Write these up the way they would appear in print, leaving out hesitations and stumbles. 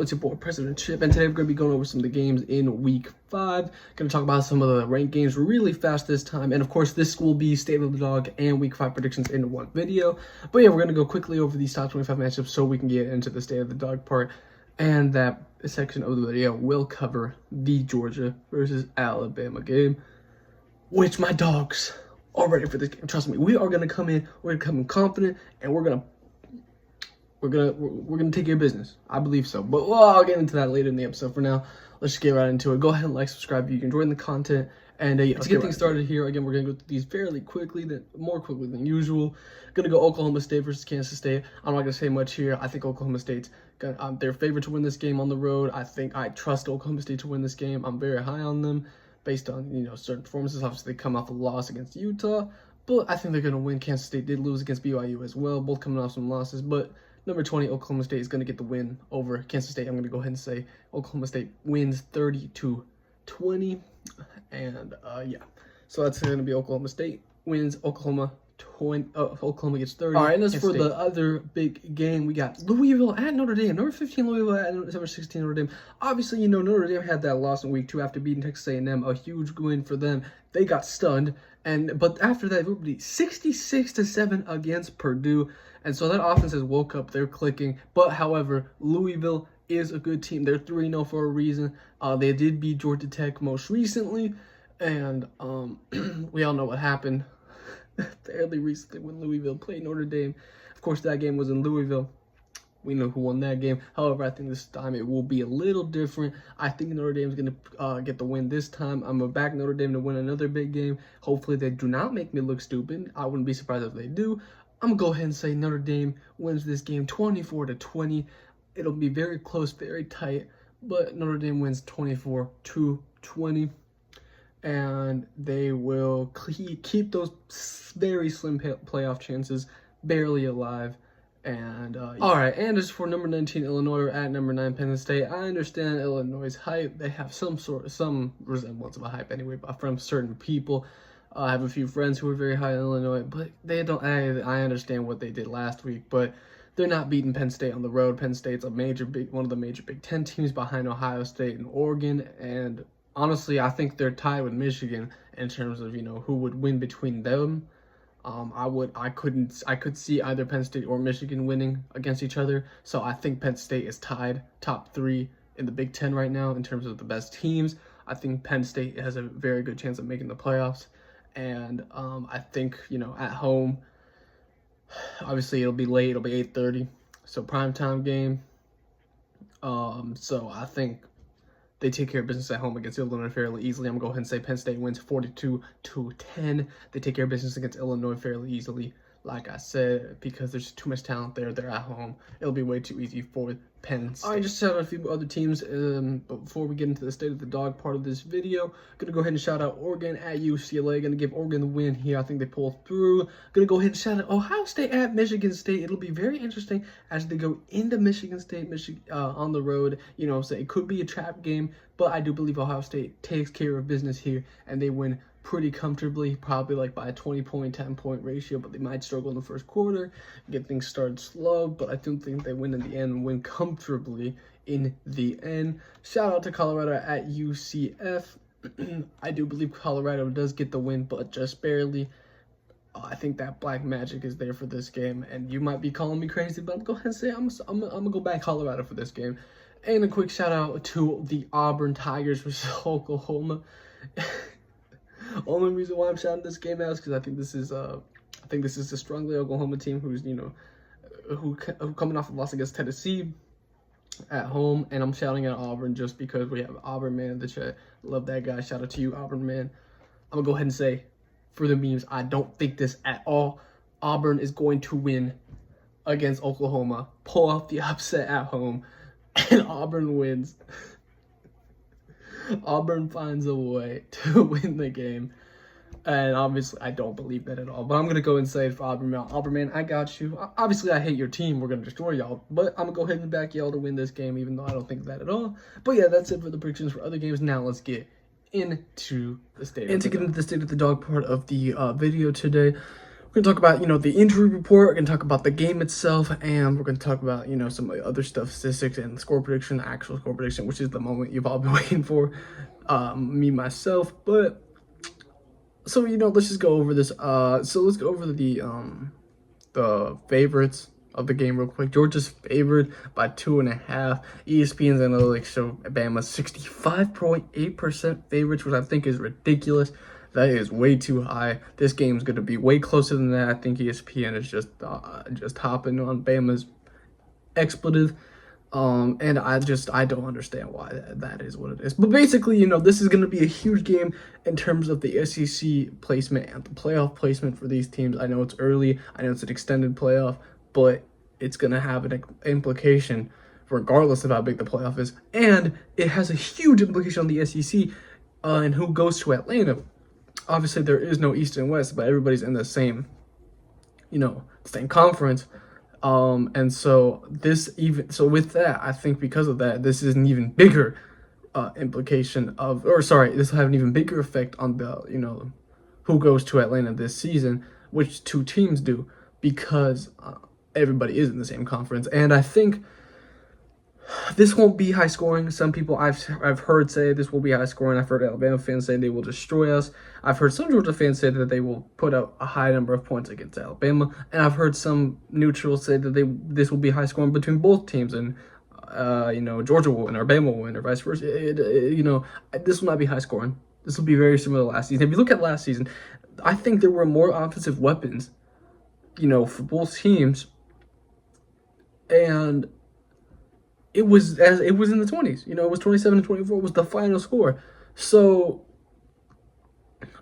It's your boy President Chip, and today we're going to be going over some of the games in week 5. Going to talk about some of the ranked games really fast this time, and of course this will be State of the Dog and week 5 predictions in one video. But yeah, we're going to go quickly over these top 25 matchups so we can get into the State of the Dog part, and that section of the video will cover the Georgia versus Alabama game, which my dogs are ready for this game. Trust me, we are going to come in, we're going to come in confident, and we're gonna take care of business. I believe so. But I'll get into that later in the episode. For now, let's just get right into it. Go ahead and like, subscribe if you can join the content. And yeah, let's get things started here. Again, we're gonna go through these fairly quickly, more quickly than usual. Gonna go Oklahoma State versus Kansas State. I'm not gonna say much here. I think Oklahoma State's they're favored to win this game on the road. I trust Oklahoma State to win this game. I'm very high on them based on certain performances. Obviously, they come off a loss against Utah, but I think they're gonna win. Kansas State did lose against BYU as well, both coming off some losses, but number 20, Oklahoma State is going to get the win over Kansas State. I'm going to go ahead and say Oklahoma State wins 30-20. And yeah, so that's going to be Oklahoma State wins. Oklahoma gets 30. All right, and as for the other big game, we got Louisville at Notre Dame. Number 15, Louisville at number 16, Notre Dame. Obviously, Notre Dame had that loss in week 2 after beating Texas A&M. A huge win for them. They got stunned. But after that, it would be 66-7 against Purdue. And so that offense has woke up. They're clicking. But, however, Louisville is a good team. They're 3-0 for a reason. They did beat Georgia Tech most recently. And we all know what happened fairly recently when Louisville played Notre Dame. Of course, that game was in Louisville. We know who won that game. However, I think this time it will be a little different. I think Notre Dame is going to get the win this time. I'm going to back Notre Dame to win another big game. Hopefully, they do not make me look stupid. I wouldn't be surprised if they do. I'm going to go ahead and say Notre Dame wins this game 24-20. It'll be very close, very tight, but Notre Dame wins 24-20. And they will keep those very slim playoff chances barely alive. And all right, and as for number 19 Illinois at number 9 Penn State, I understand Illinois' hype. They have some resemblance of a hype anyway, but from certain people. I have a few friends who are very high in Illinois, but they don't. I understand what they did last week, but they're not beating Penn State on the road. Penn State's one of the major Big Ten teams behind Ohio State and Oregon, and honestly, I think they're tied with Michigan in terms of who would win between them. I could see either Penn State or Michigan winning against each other. So I think Penn State is tied top 3 in the Big Ten right now in terms of the best teams. I think Penn State has a very good chance of making the playoffs. And I think, at home, obviously it'll be late. It'll be 8:30. So primetime game. So I think they take care of business at home against Illinois fairly easily. I'm going to go ahead and say Penn State wins 42-10. They take care of business against Illinois fairly easily, like I said, because there's too much talent there. They're at home. It'll be way too easy for Penn State. All right, just shout out a few other teams. But before we get into the State of the Dog part of this video, I'm going to go ahead and shout out Oregon at UCLA. Going to give Oregon the win here. I think they pull through. Going to go ahead and shout out Ohio State at Michigan State. It'll be very interesting as they go into Michigan State, on the road. So it could be a trap game, but I do believe Ohio State takes care of business here, and they win pretty comfortably, probably like by a 20-point, 10-point ratio, but they might struggle in the first quarter, get things started slow, but I do think they win in the end, win comfortably in the end. Shout out to Colorado at UCF. I do believe Colorado does get the win, but just barely. I think that black magic is there for this game, and you might be calling me crazy, but I'm going to go ahead and say I'm going to go back Colorado for this game. And a quick shout out to the Auburn Tigers versus Oklahoma. Only reason why I'm shouting this game out is because I think this is a strongly Oklahoma team who's who coming off a loss against Tennessee at home, and I'm shouting at Auburn just because we have Auburn man in the chat. Love that guy. Shout out to you, Auburn man. I'm gonna go ahead and say for the memes, I don't think this at all. Auburn is going to win against Oklahoma, pull off the upset at home, and Auburn wins. Auburn finds a way to win the game. And obviously, I don't believe that at all. But I'm going to go and say it for Auburn man. Auburn man, I got you. Obviously, I hate your team. We're going to destroy y'all. But I'm going to go ahead and back y'all to win this game, even though I don't think that at all. But yeah, that's it for the predictions for other games. Now let's get into the State of the Dog. And to get into the State of the Dog part of the video today, We're going to talk about, the injury report. We're going to talk about the game itself. And we're going to talk about, some other stuff, statistics and score prediction, the actual score prediction, which is the moment you've all been waiting for. Me, myself. But, so, let's just go over this. So let's go over the favorites of the game real quick. Georgia's favored by 2.5. ESPN's analytics show Bama 65.8% favorites, which I think is ridiculous. That is way too high. This game's going to be way closer than that. I think ESPN is just hopping on Bama's expletive. And I don't understand why that is what it is. But basically, this is going to be a huge game in terms of the SEC placement and the playoff placement for these teams. I know it's early. I know it's an extended playoff, but it's going to have an implication regardless of how big the playoff is. And it has a huge implication on the SEC and who goes to Atlanta. Obviously, there is no East and West, but everybody's in the same, same conference. And so with that, I think because of that, this is an even bigger implication of, this will have an even bigger effect on the, who goes to Atlanta this season, which two teams do, because everybody is in the same conference. And I think this won't be high scoring. Some people I've heard say this will be high scoring. I've heard Alabama fans say they will destroy us. I've heard some Georgia fans say that they will put up a high number of points against Alabama, and I've heard some neutrals say that this will be high scoring between both teams, and Georgia will win or Bama will win or vice versa. This will not be high scoring. This will be very similar to last season. If you look at last season, I think there were more offensive weapons, for both teams, and it was in the 20s. It was 27-24 was the final score. So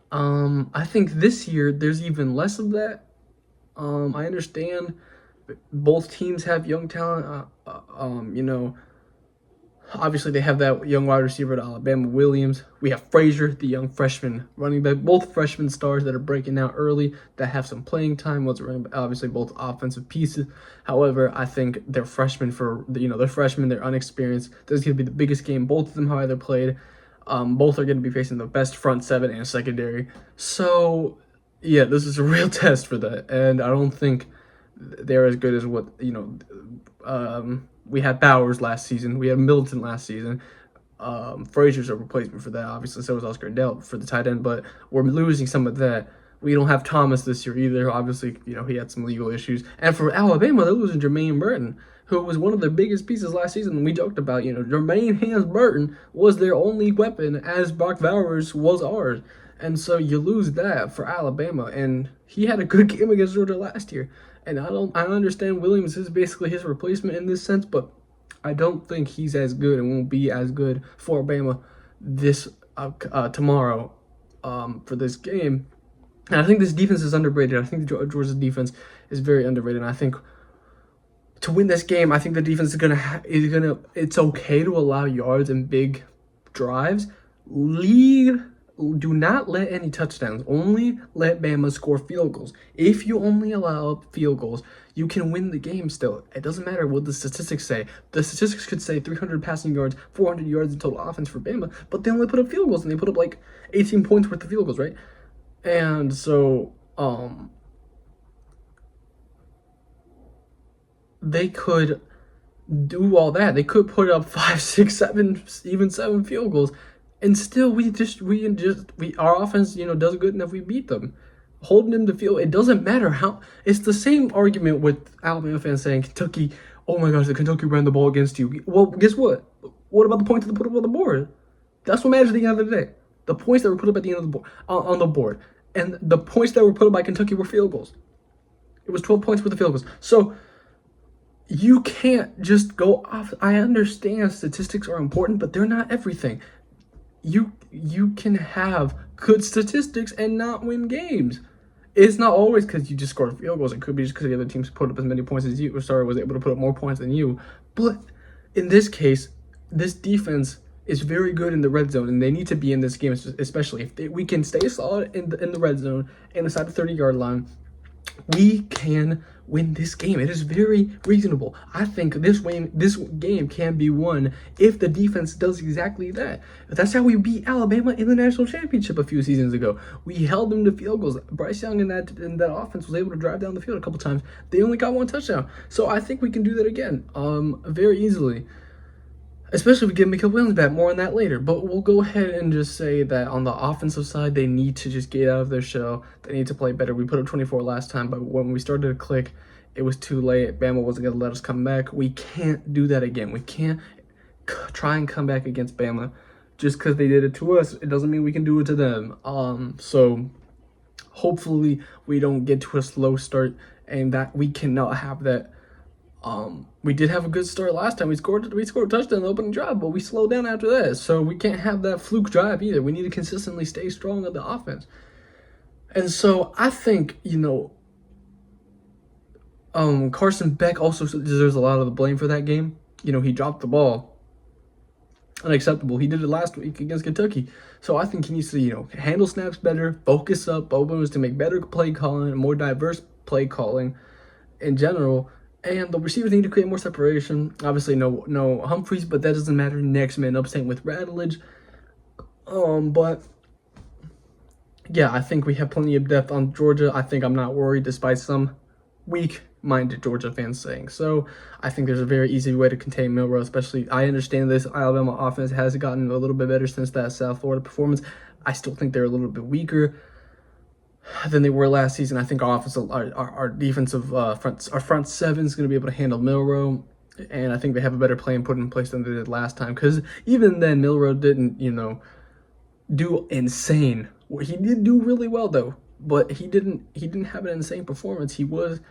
I think this year there's even less of that. I understand both teams have young talent. Obviously they have that young wide receiver at Alabama, Williams. We have Frazier, the young freshman running back. Both freshman stars that are breaking out early, that have some playing time. Obviously both offensive pieces. However, I think they're freshmen they're freshmen, they're unexperienced. This is going to be the biggest game both of them have either played. Both are going to be facing the best front seven and secondary. So, yeah, this is a real test for that. And I don't think they're as good as what, we had Bowers last season. We had Middleton last season. Frazier's a replacement for that. Obviously, so was Oscar Dell for the tight end, but we're losing some of that. We don't have Thomas this year either. Obviously, he had some legal issues. And for Alabama, they're losing Jermaine Burton, who was one of their biggest pieces last season. We joked about, Jermaine Hands Burton was their only weapon, as Brock Bowers was ours. And so you lose that for Alabama. And he had a good game against Georgia last year. And I understand Williams is basically his replacement in this sense, but I don't think he's as good and won't be as good for Bama this tomorrow for this game. And I think this defense is underrated. I think Georgia's defense is very underrated. And I think to win this game, I think the defense is it's okay to allow yards and big drives. Do not let any touchdowns. Only let Bama score field goals. If you only allow field goals, you can win the game still. It doesn't matter what the statistics say. The statistics could say 300 passing yards, 400 yards in total offense for Bama, but they only put up field goals, and they put up like 18 points worth of field goals, right? And so, they could do all that. They could put up 5, 6, 7, even 7 field goals. And still, our offense, does good enough. We beat them, holding them to field. It doesn't matter how. It's the same argument with Alabama fans saying Kentucky. Oh my gosh, the Kentucky ran the ball against you. Well, guess what? What about the points that they put up on the board? That's what matters at the end of the day. The points that were put up at the end of the board on the board, and the points that were put up by Kentucky were field goals. It was 12 points worth of field goals. So you can't just go off. I understand statistics are important, but they're not everything. You can have good statistics and not win games. It's not always because you just scored field goals. It could be just because the other teams put up as many points as you. Was able to put up more points than you. But in this case, this defense is very good in the red zone, and they need to be in this game, especially if we can stay solid in the red zone and inside the 30-yard line. We can win this game. It is very reasonable. I think this game can be won if the defense does exactly that. That's how we beat Alabama in the national championship a few seasons ago. We held them to field goals. Bryce Young in that offense was able to drive down the field a couple times. They only got 1 touchdown. So I think we can do that again, very easily. Especially if we get Mikael Williams back. More on that later. But we'll go ahead and just say that on the offensive side, they need to just get out of their shell. They need to play better. We put up 24 last time, but when we started to click, it was too late. Bama wasn't going to let us come back. We can't do that again. We can't try and come back against Bama. Just because they did it to us, it doesn't mean we can do it to them. So hopefully we don't get to a slow start, and that we cannot have that. We did have a good start last time. We scored a touchdown in the opening drive, but we slowed down after that. So we can't have that fluke drive either. We need to consistently stay strong on the offense. And so I think, Carson Beck also deserves a lot of the blame for that game. He dropped the ball. Unacceptable. He did it last week against Kentucky. So I think he needs to, handle snaps better, focus up, open was to make better play calling, more diverse play calling in general. And the receivers need to create more separation. Obviously, no Humphreys, but that doesn't matter. Next man up, same with Radledge. But yeah, I think we have plenty of depth on Georgia. I think I'm not worried, despite some weak-minded Georgia fans saying so. I think there's a very easy way to contain Milroe, especially. I understand this Alabama offense has gotten a little bit better since that South Florida performance. I still think they're a little bit weaker than they were last season. I think our defensive front seven is going to be able to handle Milroe, and I think they have a better plan put in place than they did last time. Because even then, Milroe didn't, do insane. He did do really well though, but he didn't have an insane performance. He was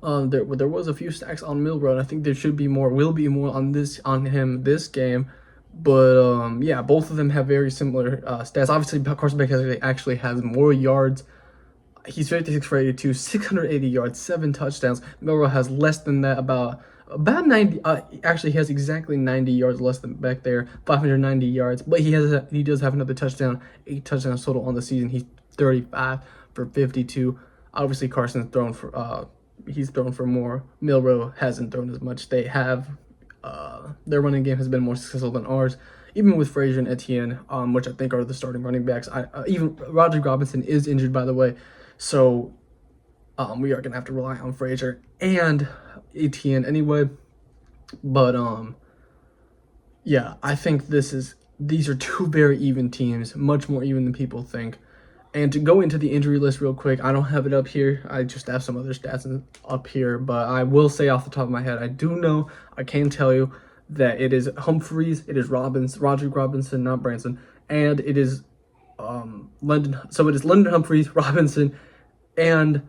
there was a few stacks on Milroe, and I think there will be more on him this game. But yeah, both of them have very similar stats. Obviously, Carson Beck actually has more yards. He's 56 for 82, 680 yards, 7 touchdowns. Milroe has less than that, about 90. Actually, he has exactly 90 yards less than back there, 590 yards. But he does have another touchdown, 8 touchdowns total on the season. He's 35 for 52. Obviously, Carson's thrown for he's thrown for more. Milroe hasn't thrown as much. They have their running game has been more successful than ours. Even with Frazier and Etienne, which I think are the starting running backs. Even Roderick Robinson is injured, by the way. So we are going to have to rely on Frazier and Etienne anyway. But yeah, I think these are two very even teams, much more even than people think. And to go into the injury list real quick, I don't have it up here. I just have some other stats up here. But I will say off the top of my head, I can tell you that it is Humphreys, it is Roderick Robinson, not Branson, and it is London. So it is London Humphreys, Robinson, and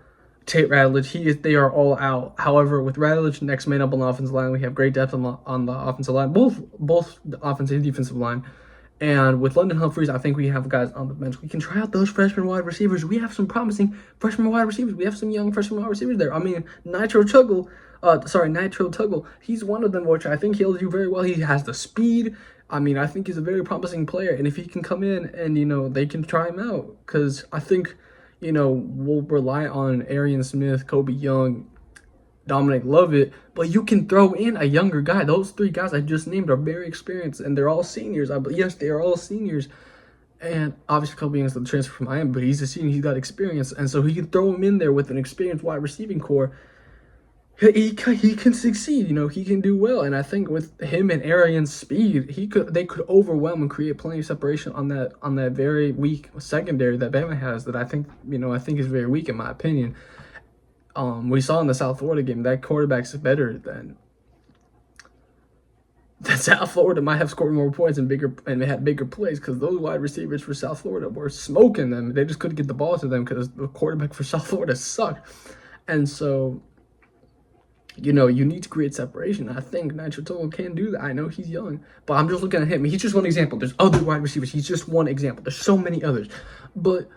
Tate Radledge. They are all out. However, with Radledge next man up on the offensive line, we have great depth on the offensive line, both the offensive and defensive line. And with London Humphreys, I think we have guys on the bench. We can try out those freshman wide receivers. We have some promising freshman wide receivers. We have some young freshman wide receivers there. I mean, Nitro Tuggle, he's one of them, which I think he'll do very well. He has the speed. I mean, I think he's a very promising player. And if he can come in and, they can try him out. Because I think, we'll rely on Arian Smith, Kobe Young, Dominic Lovett, but you can throw in a younger guy. Those 3 guys I just named are very experienced, and they're all seniors. Yes, they are all seniors. And obviously, Kobe Young is the transfer from Miami, but he's a senior. He's got experience, and so he can throw him in there with an experienced wide receiving core. He can succeed. He can do well. And I think with him and Arian's speed, they could overwhelm and create plenty of separation on that very weak secondary that Bama has. That I think is very weak in my opinion. We saw in the South Florida game that quarterback's better than South Florida. Might have scored more points and they had bigger plays because those wide receivers for South Florida were smoking them. They just couldn't get the ball to them because the quarterback for South Florida sucked. And so, you need to create separation. I think Nitro Tuggle can do that. I know he's young, but I'm just looking at him. He's just one example. There's other wide receivers. He's just one example. There's so many others, but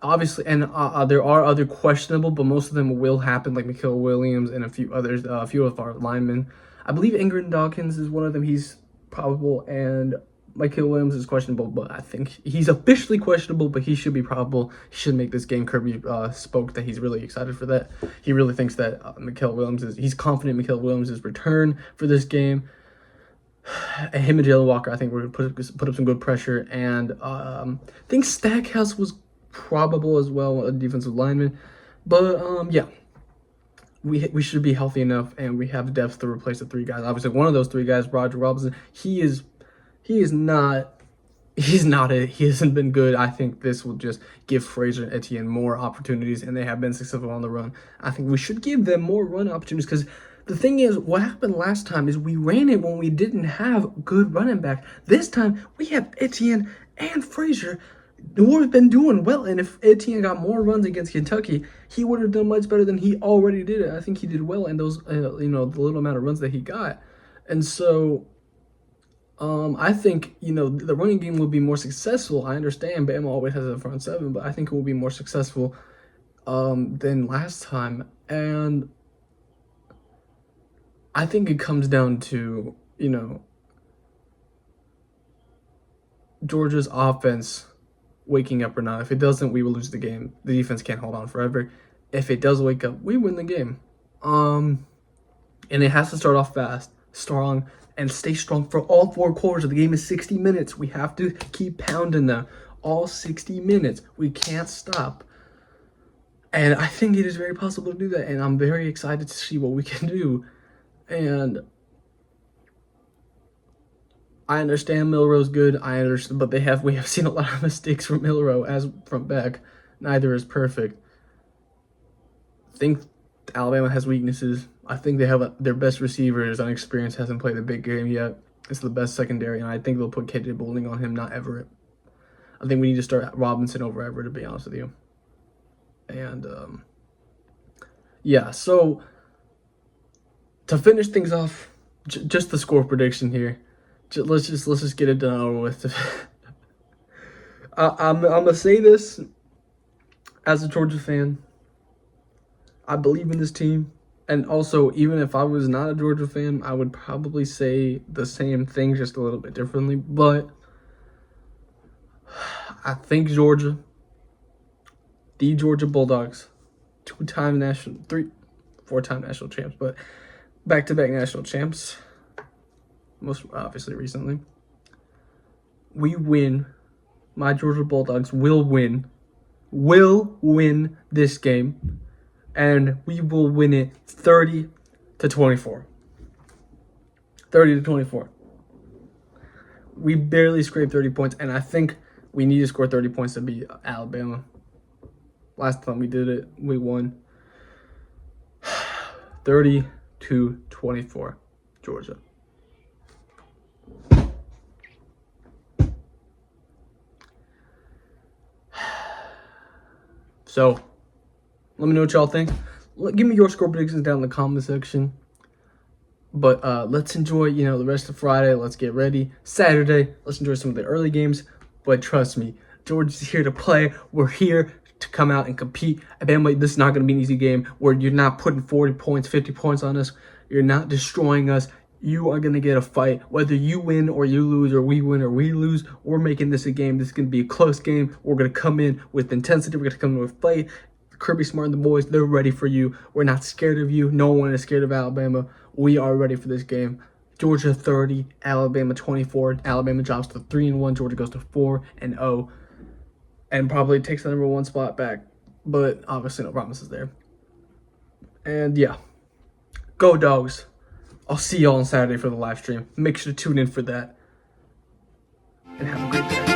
obviously, and there are other questionable, but most of them will happen, like Mikael Williams and a few others, a few of our linemen. I believe Ingrid Dawkins is one of them. He's probable, and Michael Williams is questionable, but I think he's officially questionable, but he should be probable. He should make this game. Kirby spoke that he's really excited for that. He really thinks that he's confident Michael Williams' return for this game. And him and Jalen Walker, I think we're going to put up some good pressure. And I think Stackhouse was probable as well, a defensive lineman. But, yeah. We should be healthy enough, and we have depth to replace the 3 guys. Obviously, one of those 3 guys, Roger Robinson, he hasn't been good. I think this will just give Frazier and Etienne more opportunities, and they have been successful on the run. I think we should give them more run opportunities, because the thing is, what happened last time is we ran it when we didn't have good running back. This time, we have Etienne and Frazier who have been doing well, and if Etienne got more runs against Kentucky, he would have done much better than he already did. I think he did well in those, the little amount of runs that he got. And so, I think, the running game will be more successful. I understand Bama always has a front 7, but I think it will be more successful than last time. And I think it comes down to, Georgia's offense waking up or not. If it doesn't, we will lose the game. The defense can't hold on forever. If it does wake up, we win the game. And it has to start off fast, strong, and stay strong for all 4 quarters. The game is 60 minutes. We have to keep pounding them all 60 minutes. We can't stop. And I think it is very possible to do that. And I'm very excited to see what we can do. And I understand Milrow's good. But we have seen a lot of mistakes from Milrow as from back. Neither is perfect. I think Alabama has weaknesses. I think they have their best receivers. Unexperienced, hasn't played a big game yet. It's the best secondary, and I think they'll put KJ Bowling on him, not Everett. I think we need to start Robinson over Everett, to be honest with you. And yeah. So to finish things off, just the score prediction here. Let's just get it done over with. I'm gonna say this as a Georgia fan. I believe in this team, and also even if I was not a Georgia fan, I would probably say the same thing, just a little bit differently. But I think Georgia, the Georgia Bulldogs, 4-time national champs, but back-to-back national champs. Most obviously recently. We win. My Georgia Bulldogs will win this game, and we will win it 30-24. 30-24. We barely scraped 30 points, and I think we need to score 30 points to beat Alabama. Last time we did it, we won 30-24, Georgia. So, let me know what y'all think. Give me your score predictions down in the comment section. But let's enjoy, the rest of Friday. Let's get ready. Saturday, let's enjoy some of the early games. But trust me, Georgia's here to play. We're here to come out and compete. Alabama, this is not going to be an easy game where you're not putting 40 points, 50 points on us. You're not destroying us. You are going to get a fight. Whether you win or you lose, or we win or we lose, we're making this a game. This is going to be a close game. We're going to come in with intensity. We're going to come in with fight. Kirby Smart and the boys, they're ready for you. We're not scared of you. No one is scared of Alabama. We are ready for this game. Georgia 30, Alabama 24. Alabama drops to 3-1. Georgia goes to 4-0. And probably takes the #1 spot back. But obviously no promises there. And yeah. Go Dogs. I'll see y'all on Saturday for the live stream. Make sure to tune in for that. And have a great day.